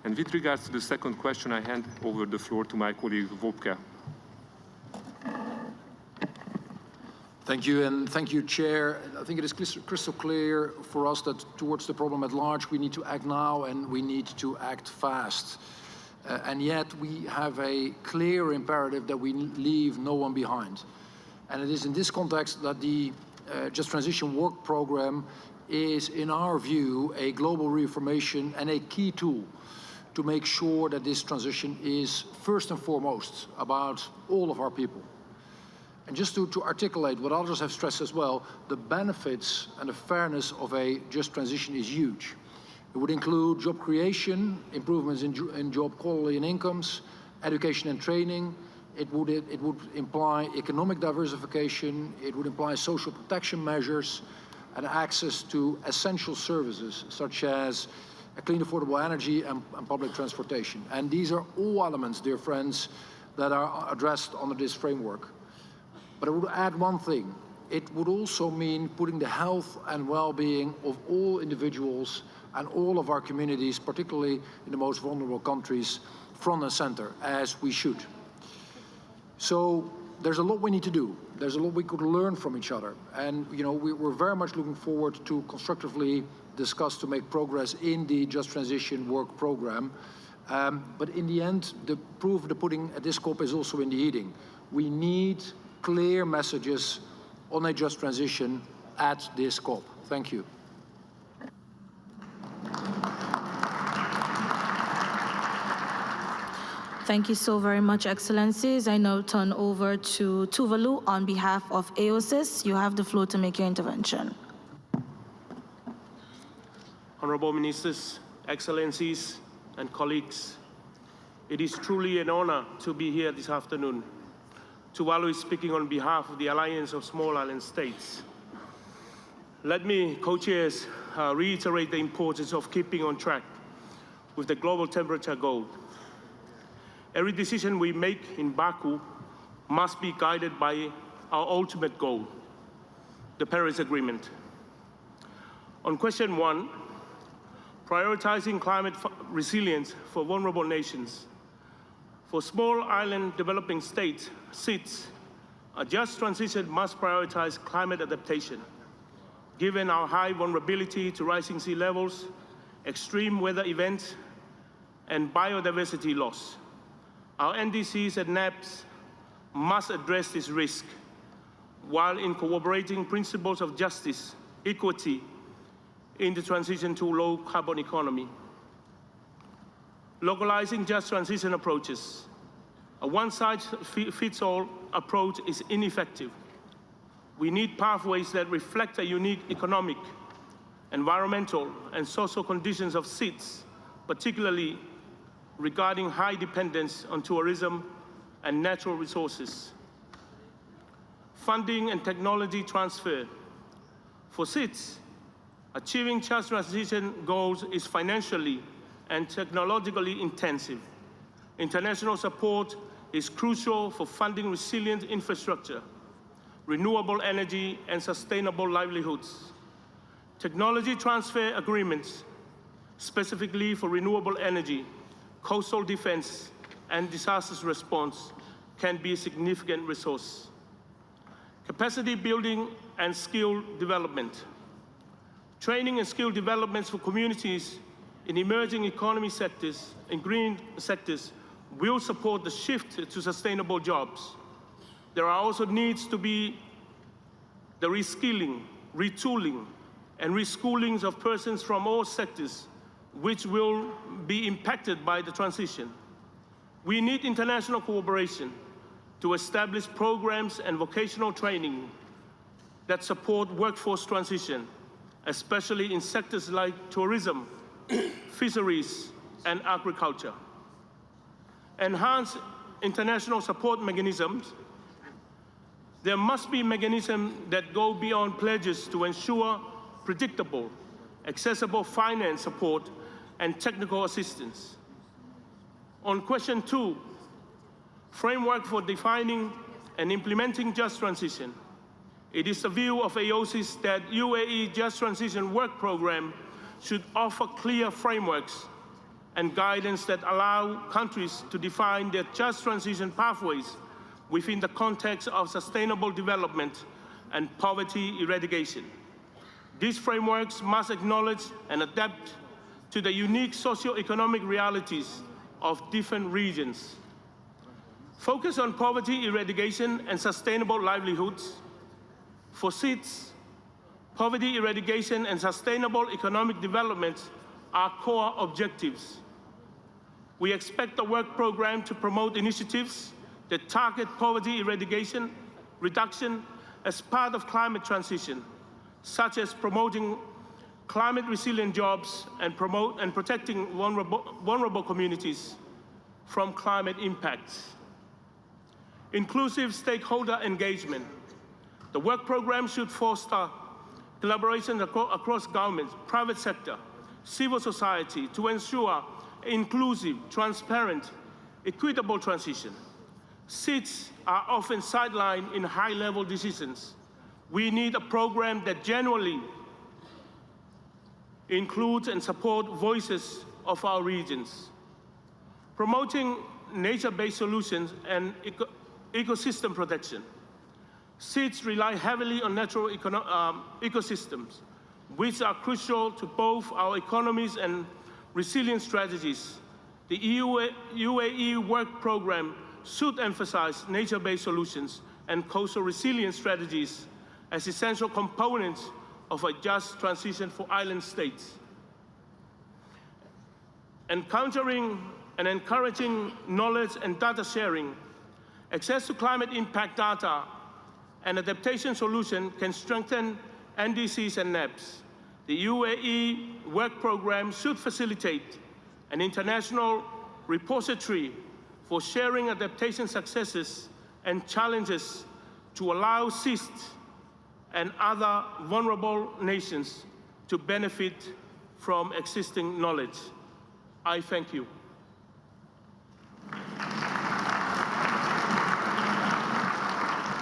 And with regards to the second question, I hand over the floor to my colleague Wopke. Thank you, and thank you, Chair. I think it is crystal clear for us that towards the problem at large, we need to act now and we need to act fast. And yet we have a clear imperative that we leave no one behind. And it is in this context that the Just Transition Work Programme is, in our view, a global reaffirmation and a key tool to make sure that this transition is first and foremost about all of our people. And just to articulate what others have stressed as well, the benefits and the fairness of a just transition is huge. It would include job creation, improvements in job quality and incomes, education and training. It would imply economic diversification. It would imply social protection measures and access to essential services such as clean, affordable energy and public transportation. And these are all elements, dear friends, that are addressed under this framework. But I would add one thing. It would also mean putting the health and well-being of all individuals and all of our communities, particularly in the most vulnerable countries, front and center, as we should. So there's a lot we need to do. There's a lot we could learn from each other. And we're very much looking forward to constructively discuss to make progress in the Just Transition Work Programme. But in the end, the proof of the pudding at this COP is also in the eating. We need clear messages on a just transition at this COP. Thank you. Thank you so very much, Excellencies. I now turn over to Tuvalu on behalf of AOSIS. You have the floor to make your intervention. Honorable Ministers, Excellencies, and colleagues, it is truly an honor to be here this afternoon. Tuvalu is speaking on behalf of the Alliance of Small Island States. Let me, co-chairs, reiterate the importance of keeping on track with the global temperature goal. Every decision we make in Baku must be guided by our ultimate goal, the Paris Agreement. On question 1, prioritizing climate resilience for vulnerable nations. For small island developing states, SIDS, a just transition must prioritize climate adaptation. Given our high vulnerability to rising sea levels, extreme weather events, and biodiversity loss, our NDCs and NAPs must address this risk while incorporating principles of justice, equity in the transition to a low-carbon economy. Localizing just transition approaches. A one-size-fits-all approach is ineffective. We need pathways that reflect the unique economic, environmental, and social conditions of SIDS, particularly regarding high dependence on tourism and natural resources. Funding and technology transfer. For SIDS, achieving just transition goals is financially and technologically intensive. International support is crucial for funding resilient infrastructure, renewable energy, and sustainable livelihoods. Technology transfer agreements, specifically for renewable energy, coastal defense, and disaster response, can be a significant resource. Capacity building and skill development. Training and skill developments for communities in emerging economy sectors and green sectors will support the shift to sustainable jobs. There are also needs to be the reskilling, retooling, and reschoolings of persons from all sectors, which will be impacted by the transition. We need international cooperation to establish programs and vocational training that support workforce transition, especially in sectors like tourism, fisheries, and agriculture. Enhance international support mechanisms. There must be mechanisms that go beyond pledges to ensure predictable, accessible finance support and technical assistance. On question 2, framework for defining and implementing just transition. It is the view of AOSIS that UAE Just Transition Work Programme should offer clear frameworks and guidance that allow countries to define their just transition pathways within the context of sustainable development and poverty eradication. These frameworks must acknowledge and adapt to the unique socio-economic realities of different regions. Focus on poverty eradication and sustainable livelihoods. For SIDS, poverty eradication and sustainable economic development are core objectives. We expect the work program to promote initiatives that target poverty reduction as part of climate transition, such as promoting climate resilient jobs and protecting vulnerable communities from climate impacts. Inclusive stakeholder engagement. The work program should foster collaboration across governments, private sector, civil society to ensure inclusive, transparent, equitable transition. SIDS are often sidelined in high-level decisions. We need a program that genuinely includes and supports voices of our regions. Promoting nature-based solutions and ecosystem protection. SIDS rely heavily on natural ecosystems, which are crucial to both our economies and resilience strategies. The UAE work program should emphasize nature-based solutions and coastal resilience strategies as essential components of a just transition for island states. Encountering and encouraging knowledge and data sharing, access to climate impact data and adaptation solution can strengthen NDCs and NEPs. The UAE work program should facilitate an international repository for sharing adaptation successes and challenges to allow SIDS and other vulnerable nations to benefit from existing knowledge. I thank you.